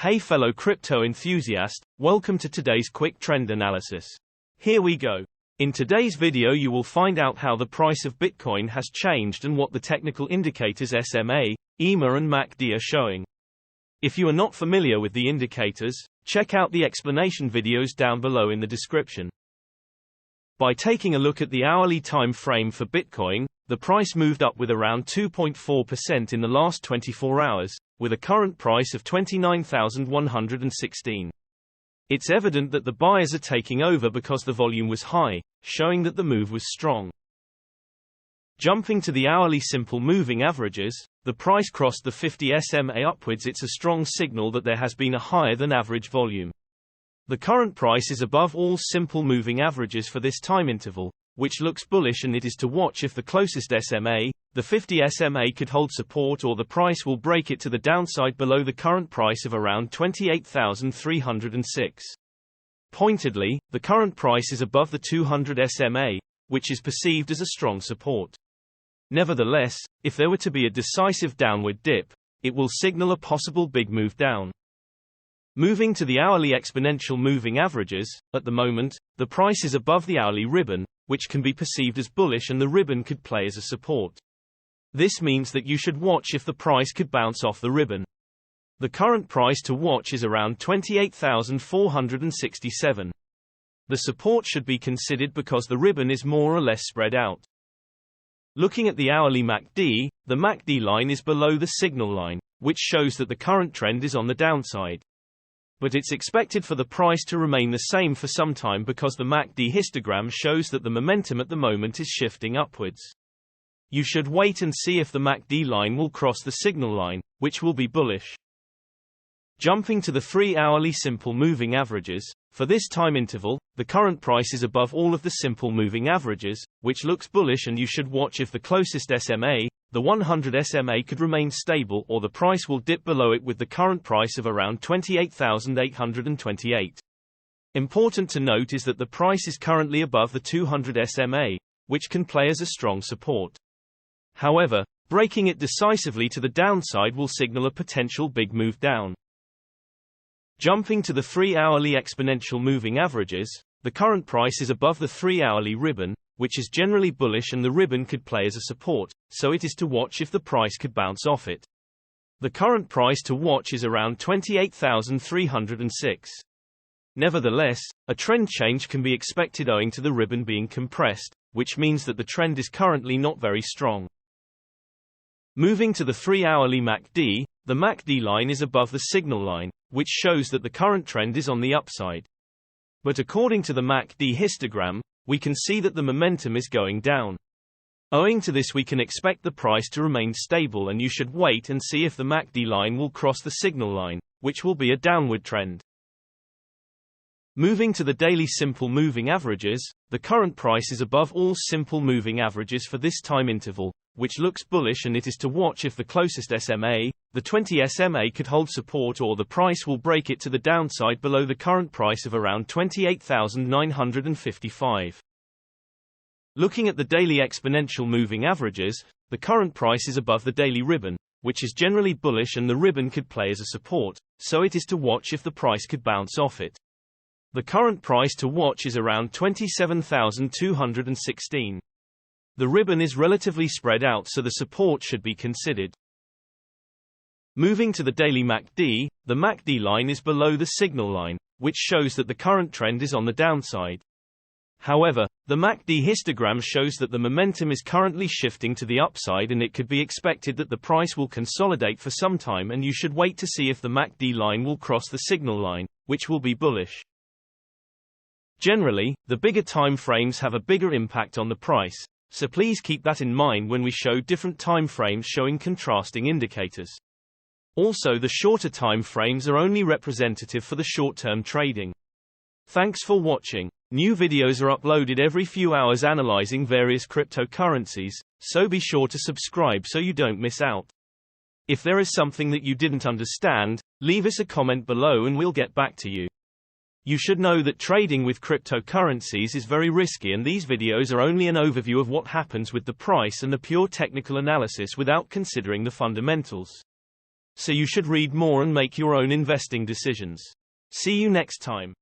Hey fellow crypto enthusiast, welcome to today's quick trend analysis. Here we go. In today's video you will find out how the price of Bitcoin has changed and what the technical indicators SMA, EMA and MACD are showing. If you are not familiar with the indicators, check out the explanation videos down below in the description. By taking a look at the hourly time frame for Bitcoin, the price moved up with around 2.4% in the last 24 hours, with a current price of $29,116. It's evident that the buyers are taking over because the volume was high, showing that the move was strong. Jumping to the hourly simple moving averages, the price crossed the 50 SMA upwards. It's a strong signal that there has been a higher than average volume. The current price is above all simple moving averages for this time interval, which looks bullish, and it is to watch if the closest SMA, the 50 SMA, could hold support or the price will break it to the downside below the current price of around 28,306. Pointedly, the current price is above the 200 SMA, which is perceived as a strong support. Nevertheless, if there were to be a decisive downward dip, it will signal a possible big move down. Moving to the hourly exponential moving averages, at the moment, the price is above the hourly ribbon, which can be perceived as bullish, and the ribbon could play as a support. This means that you should watch if the price could bounce off the ribbon. The current price to watch is around 28,467. The support should be considered because the ribbon is more or less spread out. Looking at the hourly MACD, the MACD line is below the signal line, which shows that the current trend is on the downside. But it's expected for the price to remain the same for some time because the MACD histogram shows that the momentum at the moment is shifting upwards. You should wait and see if the MACD line will cross the signal line, which will be bullish. Jumping to the 3-hourly simple moving averages, for this time interval, the current price is above all of the simple moving averages, which looks bullish, and you should watch if the closest SMA, the 100 SMA, could remain stable or the price will dip below it with the current price of around 28,828. Important to note is that the price is currently above the 200 SMA, which can play as a strong support. However, breaking it decisively to the downside will signal a potential big move down. Jumping to the 3-hourly exponential moving averages, the current price is above the 3-hourly ribbon, which is generally bullish, and the ribbon could play as a support, so it is to watch if the price could bounce off it. The current price to watch is around 28,306. Nevertheless, a trend change can be expected owing to the ribbon being compressed, which means that the trend is currently not very strong. Moving to the 3-hourly MACD, the MACD line is above the signal line, which shows that the current trend is on the upside. But according to the MACD histogram, we can see that the momentum is going down. Owing to this, we can expect the price to remain stable, and you should wait and see if the MACD line will cross the signal line, which will be a downward trend. Moving to the daily simple moving averages, the current price is above all simple moving averages for this time interval, which looks bullish, and it is to watch if the closest SMA, the 20 SMA, could hold support or the price will break it to the downside below the current price of around 28,955. Looking at the daily exponential moving averages, the current price is above the daily ribbon, which is generally bullish, and the ribbon could play as a support, so it is to watch if the price could bounce off it. The current price to watch is around 27,216. The ribbon is relatively spread out, so the support should be considered. Moving to the daily MACD, the MACD line is below the signal line, which shows that the current trend is on the downside. However, the MACD histogram shows that the momentum is currently shifting to the upside, and it could be expected that the price will consolidate for some time, and you should wait to see if the MACD line will cross the signal line, which will be bullish. Generally, the bigger time frames have a bigger impact on the price, so please keep that in mind when we show different time frames showing contrasting indicators. Also, the shorter time frames are only representative for the short-term trading. Thanks for watching. New videos are uploaded every few hours analyzing various cryptocurrencies, so be sure to subscribe so you don't miss out. If there is something that you didn't understand, leave us a comment below and we'll get back to you. You should know that trading with cryptocurrencies is very risky, and these videos are only an overview of what happens with the price and the pure technical analysis without considering the fundamentals. so you should read more and make your own investing decisions. See you next time.